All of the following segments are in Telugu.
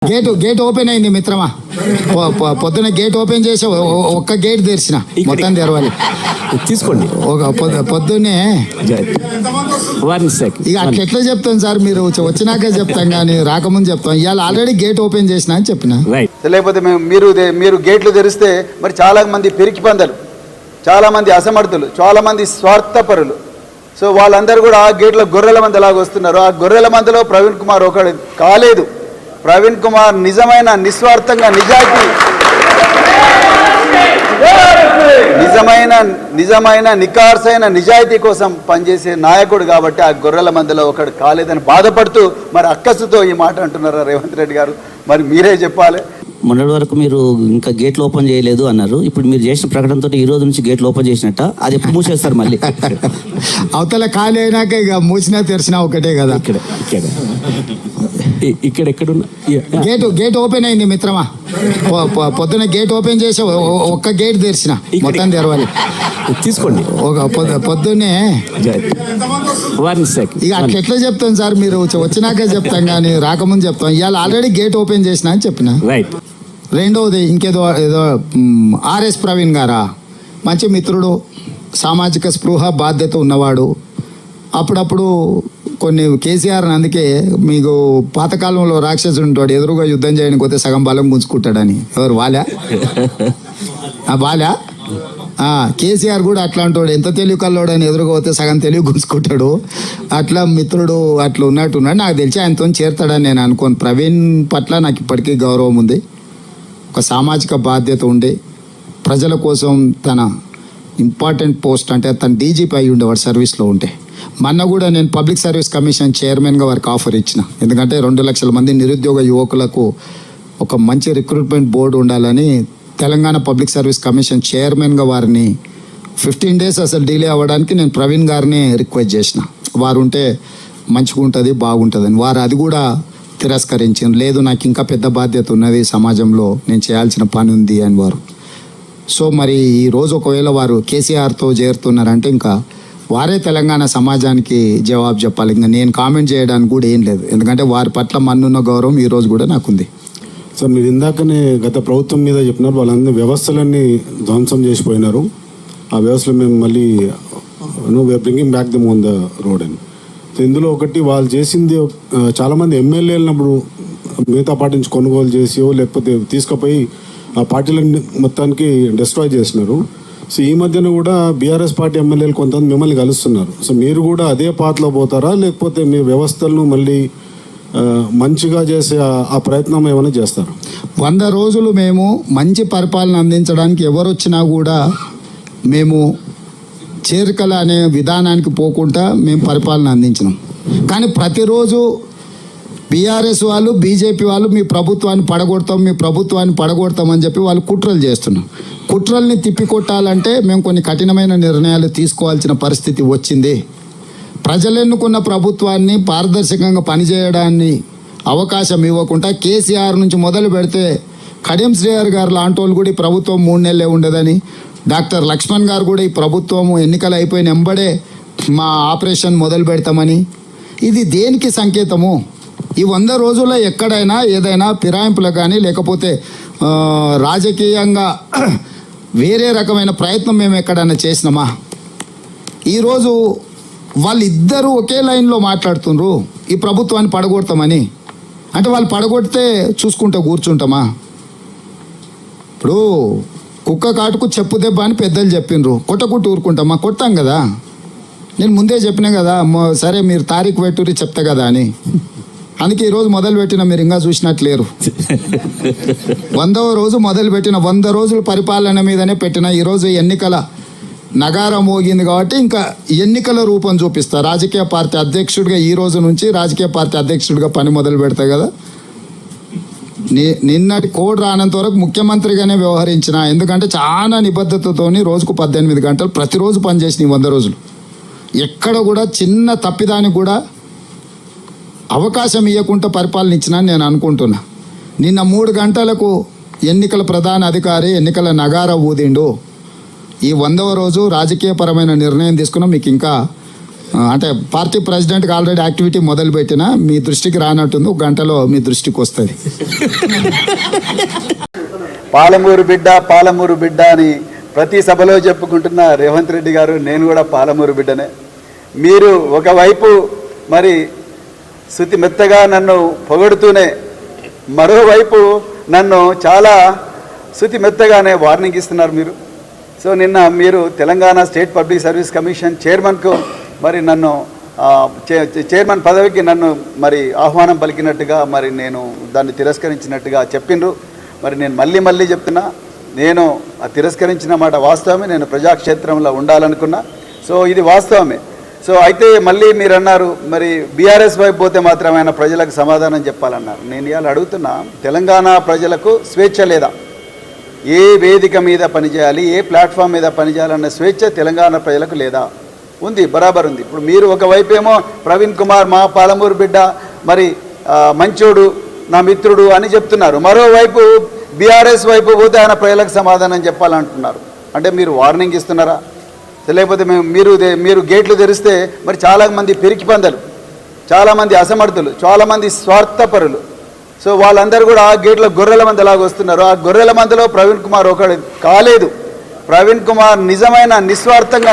గేట్ ఓపెన్ అయింది మిత్రమా. పొద్దున గేట్ ఓపెన్ చేసి ఒక్క గేట్ తెరిచిన, మొత్తం తెరవాలి. తీసుకోండి. పొద్దున్నే ఇక అట్లా ఎట్లా చెప్తాను సార్, మీరు వచ్చినాకే చెప్తాం కానీ రాకముందు చెప్తాం. ఇవాళ ఆల్రెడీ గేట్ ఓపెన్ చేసిన అని చెప్పిన. లేకపోతే మీరు గేట్లు తెరిస్తే మరి చాలా మంది పెరికి పందలు, చాలా మంది అసమర్థులు, చాలా మంది స్వార్థపరులు. సో వాళ్ళందరూ కూడా ఆ గేట్ల గొర్రెల మంది అలాగ వస్తున్నారు. ఆ గొర్రెల మందిలో ప్రవీణ్ కుమార్ ఒకడు కాలేదు. ప్రవీణ్ కుమార్ నిజమైన నిస్వార్థంగా నిజమైన నికార్సైన నిజాయితీ కోసం పనిచేసే నాయకుడు కాబట్టి ఆ గొర్రెల మందిలో ఒకడు కాలేదని బాధపడుతూ మరి అక్కసుతో ఈ మాట అంటున్నారా రేవంత్ రెడ్డి గారు? మరి మీరే చెప్పాలి. మొన్నటి వరకు మీరు ఇంకా గేట్లు ఓపెన్ చేయలేదు అన్నారు. ఇప్పుడు మీరు చేసిన ప్రకటనతో ఈ రోజు నుంచి గేట్లు ఓపెన్ చేసినట్ట, అది ఎప్పుడు మూసేస్తారు మళ్ళీ? అవతల ఖాళీ అయినాక ఇక మూసినా తెరిచినా ఒకటే కదా. ఇక్కడెక్కడున్నా గేట్ ఓపెన్ అయింది మిత్రమా. పొద్దున గేట్ ఓపెన్ చేసి ఒక్క గేట్ తెరిచిన, మొత్తం తెరవాలి. తీసుకోండి. పొద్దున్నే ఇక అట్లా ఎట్లా చెప్తాను సార్, మీరు వచ్చినాకే చెప్తాం కానీ రాకముందు చెప్తాం. ఇవాళ ఆల్రెడీ గేట్ ఓపెన్ చేసిన అని చెప్పిన. రెండవది ఇంకేదో ఆర్ఎస్ ప్రవీణ్ గారా, మంచి మిత్రుడు, సామాజిక స్పృహ బాధ్యత ఉన్నవాడు. అప్పుడప్పుడు కొన్ని కేసీఆర్ అందుకే మీకు పాతకాలంలో రాక్షసుడు ఉంటాడు, ఎదురుగా యుద్ధం చేయడానికి పోతే సగం బలం గుంజుకుంటాడని. ఎవరు వాలా కేసీఆర్ కూడా అట్లా అంటాడు, ఎంత తెలివి కల్లోడు అని ఎదురుగా పోతే సగం తెలివి గుంజుకుంటాడు. అట్లా మిత్రుడు అట్లా ఉన్నట్టున్నాడు. నాకు తెలిసి ఆయనతో చేరుతాడని నేను అనుకోను. ప్రవీణ్ పట్ల నాకు ఇప్పటికీ గౌరవం ఉంది. ఒక సామాజిక బాధ్యత ఉండి ప్రజల కోసం తన ఇంపార్టెంట్ పోస్ట్ అంటే తన డీజీపీ అయి ఉండేవాడు సర్వీస్లో ఉంటే. మొన్న కూడా నేను పబ్లిక్ సర్వీస్ కమిషన్ చైర్మన్గా వారికి ఆఫర్ ఇచ్చిన. ఎందుకంటే 2 లక్షల మంది నిరుద్యోగ యువకులకు ఒక మంచి రిక్రూట్మెంట్ బోర్డు ఉండాలని తెలంగాణ పబ్లిక్ సర్వీస్ కమిషన్ చైర్మన్గా వారిని 15 days అసలు డిలే అవ్వడానికి నేను ప్రవీణ్ గారిని రిక్వెస్ట్ చేసిన. వారు ఉంటే మంచిగా ఉంటుంది, బాగుంటుందని. వారు అది కూడా తిరస్కరించారు. లేదు, నాకు ఇంకా పెద్ద బాధ్యత ఉన్నది, సమాజంలో నేను చేయాల్సిన పని ఉంది అని వారు. సో మరి ఈరోజు ఒకవేళ వారు కేసీఆర్తో చేరుతున్నారంటే ఇంకా వారే తెలంగాణ సమాజానికి జవాబు చెప్పాలి. ఇంకా నేను కామెంట్ చేయడానికి కూడా ఏం లేదు, ఎందుకంటే వారి పట్ల మన్నున్న గౌరవం ఈరోజు కూడా నాకుంది. సార్, మీరు ఇందాకనే గత ప్రభుత్వం మీద చెప్పినారు, వాళ్ళందరూ వ్యవస్థలన్నీ ధ్వంసం చేసిపోయినారు. ఆ వ్యవస్థలు మేము మళ్ళీ we are bringing back them on the road అని. సో ఇందులో ఒకటి వాళ్ళు చేసింది, చాలామంది ఎమ్మెల్యేలప్పుడు మిగతా పార్టీ నుంచి కొనుగోలు చేసి లేకపోతే తీసుకుపోయి ఆ పార్టీలను మొత్తానికి డిస్ట్రాయ్ చేసినారు. సో ఈ మధ్యన కూడా బీఆర్ఎస్ పార్టీ ఎమ్మెల్యేలు కొంతమంది మిమ్మల్ని కలుస్తున్నారు. సో మీరు కూడా అదే పాతలో పోతారా, లేకపోతే మీ వ్యవస్థలను మళ్ళీ మంచిగా చేసే ఆ ప్రయత్నం ఏమైనా చేస్తారు? 100 రోజులు మేము మంచి పరిపాలన అందించడానికి ఎవరు వచ్చినా కూడా మేము చేరికల అనే విధానానికి పోకుండా మేము పరిపాలన అందించినాం. కానీ ప్రతిరోజు బీఆర్ఎస్ వాళ్ళు, బీజేపీ వాళ్ళు మీ ప్రభుత్వాన్ని పడగొడతాం అని చెప్పి వాళ్ళు కుట్రలు చేస్తున్నాం. కుట్రల్ని తిప్పికొట్టాలంటే మేము కొన్ని కఠినమైన నిర్ణయాలు తీసుకోవాల్సిన పరిస్థితి వచ్చింది. ప్రజలు ఎన్నుకున్న ప్రభుత్వాన్ని పారదర్శకంగా పనిచేయడాన్ని అవకాశం ఇవ్వకుండా కేసీఆర్ నుంచి మొదలు పెడితే కడియం శ్రీహరి గారు లాంటి వాళ్ళు కూడా ఈ ప్రభుత్వం 3 నెలలే ఉండదని, డాక్టర్ లక్ష్మణ్ గారు కూడా ఈ ప్రభుత్వము ఎన్నికలు అయిపోయిన వెంబడే మా ఆపరేషన్ మొదలు పెడతామని. ఇది దేనికి సంకేతము? ఈ 100 రోజుల్లో ఎక్కడైనా ఏదైనా ఫిరాయింపులు కానీ లేకపోతే రాజకీయంగా వేరే రకమైన ప్రయత్నం మేము ఎక్కడైనా చేసినామా? ఈరోజు వాళ్ళిద్దరూ ఒకే లైన్లో మాట్లాడుతుండ్రు, ఈ ప్రభుత్వాన్ని పడగొడతామని. అంటే వాళ్ళు పడగొడితే చూసుకుంటూ కూర్చుంటామా? ఇప్పుడు కుక్క కాటుకు చెప్పు దెబ్బ అని పెద్దలు చెప్పిండ్రు, కొట్టకుట్టు ఊరుకుంటామా? కొట్టాం కదా. నేను ముందే చెప్పినా కదా, సరే మీరు తారీఖు పెట్టుర్రి చెప్తా కదా అని. అందుకే ఈరోజు మొదలు పెట్టిన, మీరు ఇంకా చూసినట్లేరు. 100వ రోజు మొదలు పెట్టిన, 100 రోజుల పరిపాలన మీదనే పెట్టిన. ఈరోజు ఎన్నికల నగారం మోగింది కాబట్టి ఇంకా ఎన్నికల రూపం చూపిస్తా. రాజకీయ పార్టీ అధ్యక్షుడిగా ఈ రోజు నుంచి రాజకీయ పార్టీ అధ్యక్షుడిగా పని మొదలు పెడతా కదా. నిన్నటి కోడ్ రానంత వరకు ముఖ్యమంత్రిగానే వ్యవహరించిన. ఎందుకంటే చాలా నిబద్ధతతోని రోజుకు 18 గంటలు ప్రతిరోజు పనిచేసిన 100 రోజులు. ఎక్కడ కూడా చిన్న తప్పిదానికి కూడా అవకాశం ఇవ్వకుండా పరిపాలన ఇచ్చినా నేను అనుకుంటున్నా. నిన్న 3 గంటలకు ఎన్నికల ప్రధాన అధికారి ఎన్నికల నగార ఊదిండు. ఈ 100వ రోజు రాజకీయపరమైన నిర్ణయం తీసుకున్నాం. మీకు ఇంకా అంటే పార్టీ ప్రెసిడెంట్కి ఆల్రెడీ యాక్టివిటీ మొదలు పెట్టినా మీ దృష్టికి రానట్టుంది, ఒక గంటలో మీ దృష్టికి వస్తుంది. పాలమూరు బిడ్డ అని ప్రతి సభలో చెప్పుకుంటున్న రేవంత్ రెడ్డి గారు, నేను కూడా పాలమూరు బిడ్డనే. మీరు ఒకవైపు మరి శృతి మెత్తగా నన్ను పొగడుతూనే మరోవైపు నన్ను చాలా శృతి మెత్తగానే వార్నింగ్ ఇస్తున్నారు మీరు. సో నిన్న మీరు Telangana state public service commission చైర్మన్కు మరి నన్ను చైర్మన్ పదవికి నన్ను మరి ఆహ్వానం పలికినట్టుగా మరి నేను దాన్ని తిరస్కరించినట్టుగా చెప్పిండ్రు. మరి నేను మళ్ళీ చెప్తున్నా, నేను తిరస్కరించిన మాట వాస్తవమే, నేను ప్రజాక్షేత్రంలో ఉండాలనుకున్నా. సో ఇది వాస్తవమే. సో అయితే మళ్ళీ మీరు అన్నారు మరి బీఆర్ఎస్ వైపు పోతే మాత్రం ఆయన ప్రజలకు సమాధానం చెప్పాలన్నారు. నేను ఇవాళ అడుగుతున్నా, తెలంగాణ ప్రజలకు స్వేచ్ఛ లేదా? ఏ వేదిక మీద పనిచేయాలి, ఏ ప్లాట్ఫామ్ మీద పనిచేయాలన్న స్వేచ్ఛ తెలంగాణ ప్రజలకు లేదా? ఉంది, బరాబర్ ఉంది. ఇప్పుడు మీరు ఒకవైపు ఏమో ప్రవీణ్ కుమార్ మా పాలమూరు బిడ్డ, మరి మంచోడు, నా మిత్రుడు అని చెప్తున్నారు. మరోవైపు బీఆర్ఎస్ వైపు పోతే ఆయన ప్రజలకు సమాధానం చెప్పాలంటున్నారు. అంటే మీరు వార్నింగ్ ఇస్తున్నారా? లేకపోతే మీరు గేట్లు తెరిస్తే మరి చాలామంది పెరికి పందలు, చాలామంది అసమర్థులు, చాలామంది స్వార్థపరులు, సో వాళ్ళందరూ కూడా ఆ గేట్ల గొర్రెల మంది ఎలాగ వస్తున్నారు. ఆ గొర్రెల మందిలో ప్రవీణ్ కుమార్ ఒకడు కాలేదు. ప్రవీణ్ కుమార్ నిజమైన నిస్వార్థంగా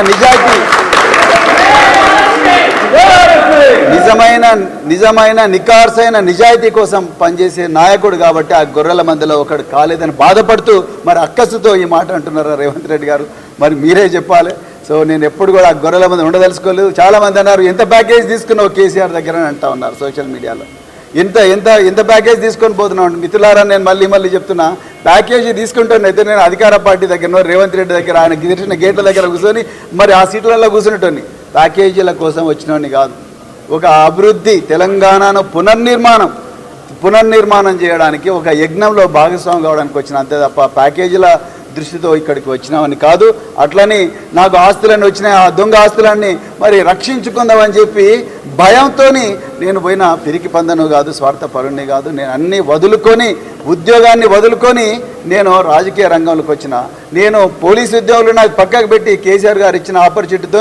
నిజమైన నికార్సైన నిజాయితీ కోసం పనిచేసే నాయకుడు కాబట్టి ఆ గొర్రెల మందిలో ఒకడు కాలేదని బాధపడుతూ మరి అక్కసుతో ఈ మాట అంటున్నారా రేవంత్ రెడ్డి గారు? మరి మీరే చెప్పాలి. సో నేను ఎప్పుడు కూడా ఆ గొర్రెల మంది ఉండదలుచుకోలేదు. చాలామంది అన్నారు ఎంత ప్యాకేజ్ తీసుకున్నావు కేసీఆర్ దగ్గర అని అంటా ఉన్నారు సోషల్ మీడియాలో. ఎంత ప్యాకేజ్ తీసుకొని పోతున్నాను మిత్రులారా. నేను మళ్ళీ చెప్తున్నా, ప్యాకేజీ తీసుకుంటానైతే నేను అధికార పార్టీ దగ్గర రేవంత్ రెడ్డి దగ్గర ఆయన గిరిచిన గేట్ల దగ్గర కూర్చొని మరి ఆ సీట్లలో కూర్చునేటోని ప్యాకేజీల కోసం వచ్చినోని కాదు. ఒక అభివృద్ధి, తెలంగాణను పునర్నిర్మాణం చేయడానికి ఒక యజ్ఞంలో భాగస్వామి కావడానికి వచ్చిన, అంతే తప్ప ప్యాకేజీల దృష్టితో ఇక్కడికి వచ్చినామని కాదు. అట్లని నాకు ఆస్తులన్నీ వచ్చినాయి, ఆ దొంగ ఆస్తులన్నీ మరి రక్షించుకుందామని చెప్పి భయంతో నేను పోయిన పిరికి పందను కాదు, స్వార్థపరుణ్ణి కాదు. నేను అన్నీ వదులుకొని, ఉద్యోగాన్ని వదులుకొని నేను రాజకీయ రంగంలోకి వచ్చిన. నేను పోలీసు ఉద్యోగులు నాకు పక్కకు పెట్టి కేసీఆర్ గారు ఇచ్చిన ఆపర్చునిటీతో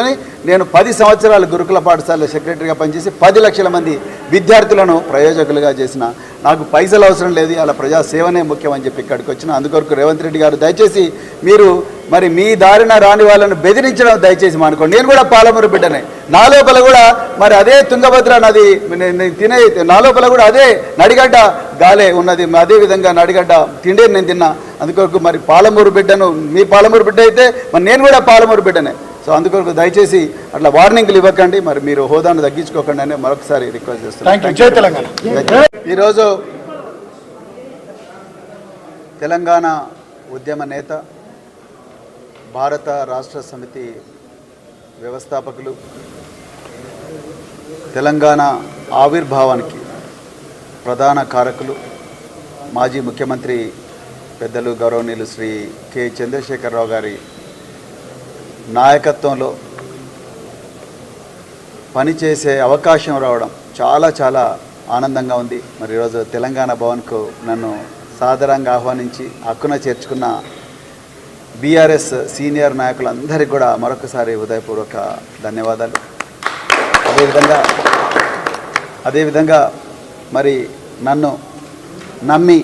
నేను 10 సంవత్సరాలు గురుకుల పాఠశాలలో సెక్రటరీగా పనిచేసి 10 లక్షల మంది విద్యార్థులను ప్రయోజకులుగా చేసిన. నాకు పైసలు అవసరం లేదు, అలా ప్రజాసేవనే ముఖ్యం అని చెప్పి ఇక్కడికి వచ్చిన. అందుకొరకు రేవంత్ రెడ్డి గారు దయచేసి మీరు మరి మీ దారిన రాని వాళ్ళను బెదిరించడం దయచేసి మానుకోండి. నేను కూడా పాలమూరు బిడ్డనే. నా లోపల కూడా మరి అదే తుంగభద్ర నది తినే, నా లోపల కూడా అదే నడిగడ్డ గాలే ఉన్నది, అదే విధంగా నడిగడ్డ తిండే నేను తిన్నా. అందుకొరకు మరి పాలమూరు బిడ్డను, మీ పాలమూరు బిడ్డ అయితే మరి నేను కూడా పాలమూరు బిడ్డనే. సో అందుకొరకు దయచేసి అట్లా వార్నింగ్లు ఇవ్వకండి, మరి మీరు హోదాను తగ్గించుకోకండి అని మరొకసారి రిక్వెస్ట్ చేస్తున్నాను. ఈరోజు తెలంగాణ ఉద్యమ నేత, భారత రాష్ట్ర సమితి వ్యవస్థాపకులు, తెలంగాణ ఆవిర్భావానికి ప్రధాన కారకులు, మాజీ ముఖ్యమంత్రి పెద్దలు గౌరవనీయులు శ్రీ కె చంద్రశేఖరరావు గారి నాయకత్వంలో పనిచేసే అవకాశం రావడం చాలా ఆనందంగా ఉంది. మరి ఈరోజు తెలంగాణ భవన్కు నన్ను సాదరంగా ఆహ్వానించి హక్కున చేర్చుకున్న బీఆర్ఎస్ సీనియర్ నాయకులందరికీ కూడా మరొకసారి హృదయపూర్వక ధన్యవాదాలు. అదేవిధంగా మరి నన్ను నమ్మి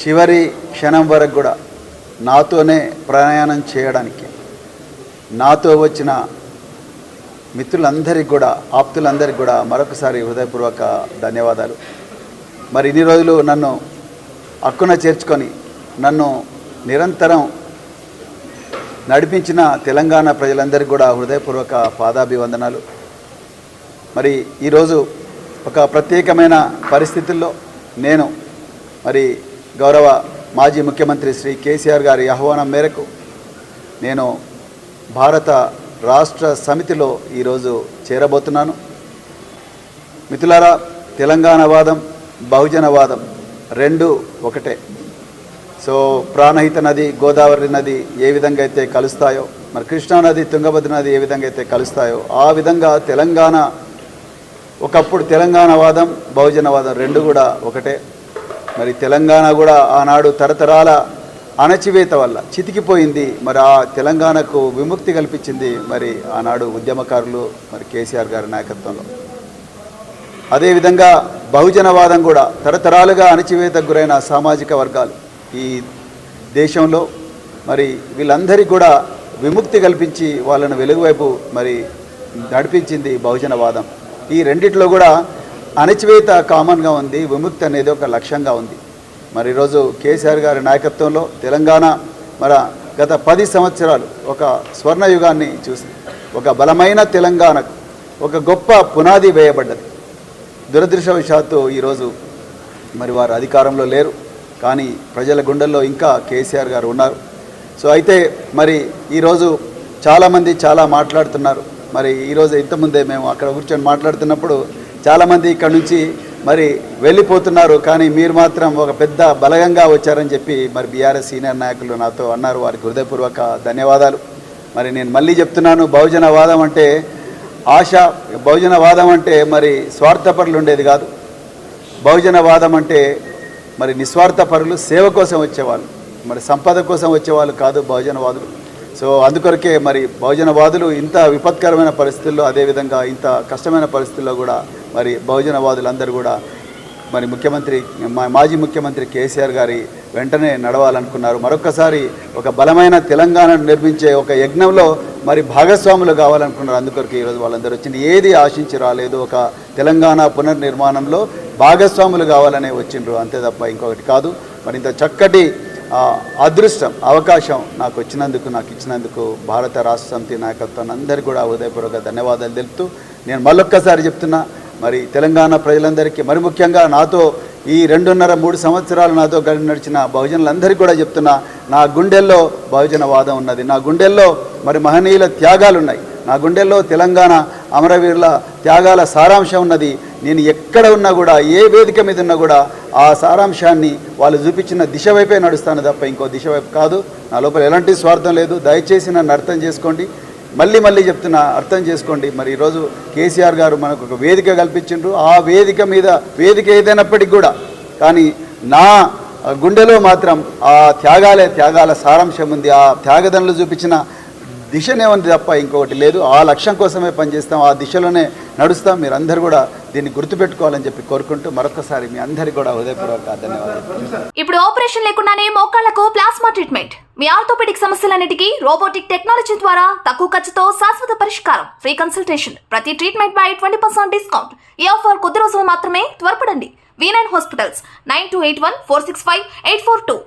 చివరి క్షణం వరకు కూడా నాతోనే ప్రయాణం చేయడానికి నాతో వచ్చిన మిత్రులందరికీ కూడా, ఆప్తులందరికీ కూడా మరొకసారి హృదయపూర్వక ధన్యవాదాలు. మరి ఇన్ని రోజులు నన్ను హక్కున చేర్చుకొని నన్ను నిరంతరం నడిపించిన తెలంగాణ ప్రజలందరికీ కూడా హృదయపూర్వక పాదాభివందనాలు. మరి ఈరోజు ఒక ప్రత్యేకమైన పరిస్థితుల్లో నేను మరి గౌరవ మాజీ ముఖ్యమంత్రి శ్రీ కేసీఆర్ గారి ఆహ్వానం మేరకు నేను భారత రాష్ట్ర సమితిలో ఈరోజు చేరబోతున్నాను. మిత్రులారా, తెలంగాణవాదం, బహుజనవాదం రెండు ఒకటే. సో ప్రాణహిత నది, గోదావరి నది ఏ విధంగా అయితే కలుస్తాయో, మరి కృష్ణానది, తుంగభద్ర నది ఏ విధంగా అయితే కలుస్తాయో, ఆ విధంగా తెలంగాణ, ఒకప్పుడు తెలంగాణవాదం, బహుజనవాదం రెండు కూడా ఒకటే. మరి తెలంగాణ కూడా ఆనాడు తరతరాల అణచివేత వల్ల చితికిపోయింది. మరి ఆ తెలంగాణకు విముక్తి కల్పించింది మరి ఆనాడు ఉద్యమకారులు మరి కేసీఆర్ గారి నాయకత్వంలో. అదేవిధంగా బహుజనవాదం కూడా తరతరాలుగా అణచివేతకు గురైన సామాజిక వర్గాలు ఈ దేశంలో మరి వీళ్ళందరికీ కూడా విముక్తి కల్పించి వాళ్ళను వెలుగువైపు మరి నడిపించింది బహుజనవాదం. ఈ రెండిట్లో కూడా అణచివేత కామన్గా ఉంది, విముక్తి అనేది ఒక లక్ష్యంగా ఉంది. మరి ఈరోజు కేసీఆర్ గారి నాయకత్వంలో తెలంగాణ మన గత 10 సంవత్సరాలు ఒక స్వర్ణయుగాన్ని చూసింది. ఒక బలమైన తెలంగాణకు ఒక గొప్ప పునాది వేయబడ్డది. దురదృష్టవశాత్తు ఈరోజు మరి వారు అధికారంలో లేరు, కానీ ప్రజల గుండెల్లో ఇంకా కేసీఆర్ గారు ఉన్నారు. సో అయితే మరి ఈరోజు చాలామంది చాలా మాట్లాడుతున్నారు. మరి ఈరోజు ఇంతకుముందే మేము అక్కడ కూర్చొని మాట్లాడుతున్నప్పుడు చాలామంది ఇక్కడ నుంచి మరి వెళ్ళిపోతున్నారు, కానీ మీరు మాత్రం ఒక పెద్ద బలగంగా వచ్చారని చెప్పి మరి బీఆర్ఎస్ సీనియర్ నాయకులు నాతో అన్నారు. వారికి హృదయపూర్వక ధన్యవాదాలు. మరి నేను మళ్ళీ చెప్తున్నాను, బహుజనవాదం అంటే ఆశ, బహుజనవాదం అంటే మరి స్వార్థపరులు ఉండేది కాదు. బహుజనవాదం అంటే మరి నిస్వార్థపరులు, సేవ కోసం వచ్చేవాళ్ళు, మరి సంపద కోసం వచ్చేవాళ్ళు కాదు బహుజనవాదులు. సో అందుకొరకే మరి బహుజనవాదులు ఇంత విపత్కరమైన పరిస్థితుల్లో, అదేవిధంగా ఇంత కష్టమైన పరిస్థితుల్లో కూడా మరి బహుజనవాదులందరూ కూడా మరి మాజీ ముఖ్యమంత్రి కేసీఆర్ గారి వెంటనే నడవాలనుకున్నారు. మరొకసారి ఒక బలమైన తెలంగాణను నిర్మించే ఒక యజ్ఞంలో మరి భాగస్వాములు కావాలనుకున్నారు. అందుకొరకు ఈరోజు వాళ్ళందరూ వచ్చింది. ఏది ఆశించి రాలేదు, ఒక తెలంగాణ పునర్నిర్మాణంలో భాగస్వాములు కావాలనే వచ్చిండ్రు, అంతే తప్ప ఇంకొకటి కాదు. మరి ఇంత చక్కటి అదృష్టం, అవకాశం నాకు ఇచ్చినందుకు భారత రాష్ట్ర సమితి నాయకత్వాన్ని అందరికీ కూడా హృదయపూర్వక ధన్యవాదాలు తెలుపుతూ, నేను మళ్ళొక్కసారి చెప్తున్నా, మరి తెలంగాణ ప్రజలందరికీ, మరి ముఖ్యంగా నాతో ఈ 2.5-3 సంవత్సరాలు నాతో కలిసి నడిచిన బహుజనులందరికీ కూడా చెప్తున్నా, నా గుండెల్లో బహుజనవాదం ఉన్నది, నా గుండెల్లో మరి మహనీయుల త్యాగాలు ఉన్నాయి, నా గుండెల్లో తెలంగాణ అమరవీరుల త్యాగాల సారాంశం ఉన్నది. నేను ఎక్కడ ఉన్నా కూడా, ఏ వేదిక మీద ఉన్నా కూడా ఆ సారాంశాన్ని వాళ్ళు చూపించిన దిశ వైపే నడుస్తాను తప్ప ఇంకో దిశ వైపు కాదు. నా లోపల ఎలాంటి స్వార్థం లేదు. దయచేసి నన్ను అర్థం చేసుకోండి, మళ్ళీ చెప్తున్నా, అర్థం చేసుకోండి. మరి ఈరోజు కేసీఆర్ గారు మనకు ఒక వేదిక కల్పించిండ్రు. ఆ వేదిక ఏదైనప్పటికీ కూడా, కానీ నా గుండెలో మాత్రం ఆ త్యాగాల సారాంశం ఉంది. ఆ త్యాగదనులు చూపించిన దిశనే ఉంది తప్ప ఇంకొకటి లేదు. ఆ లక్ష్యం కోసమే పనిచేస్తాం, ఆ దిశలోనే నడుస్తాం. మీరందరూ కూడా దీన్ని గుర్తుపెట్టుకోవాలని చెప్పి కోరుకుంటూ మరొకసారి మీ అందరికీ కూడా హృదయపూర్వక ధన్యవాదాలు. ఇప్పుడు ఆపరేషన్ లేకుండానే మోకాళ్లకు ప్లాస్మా ట్రీట్మెంట్, మీ ఆర్థోపెడిక్ సమస్యలన్నిటికీ రోబోటిక్ టెక్నాలజీ ద్వారా తక్కువ ఖర్చుతో శాశ్వత పరిష్కారం, ఫ్రీ కన్సల్టేషన్, ప్రతి ట్రీట్మెంట్ పై 20% డిస్కౌంట్. ఈ ఆఫర్ కొద్ది రోజులు మాత్రమే, త్వరపడండి. V9 hospitals 9281465842.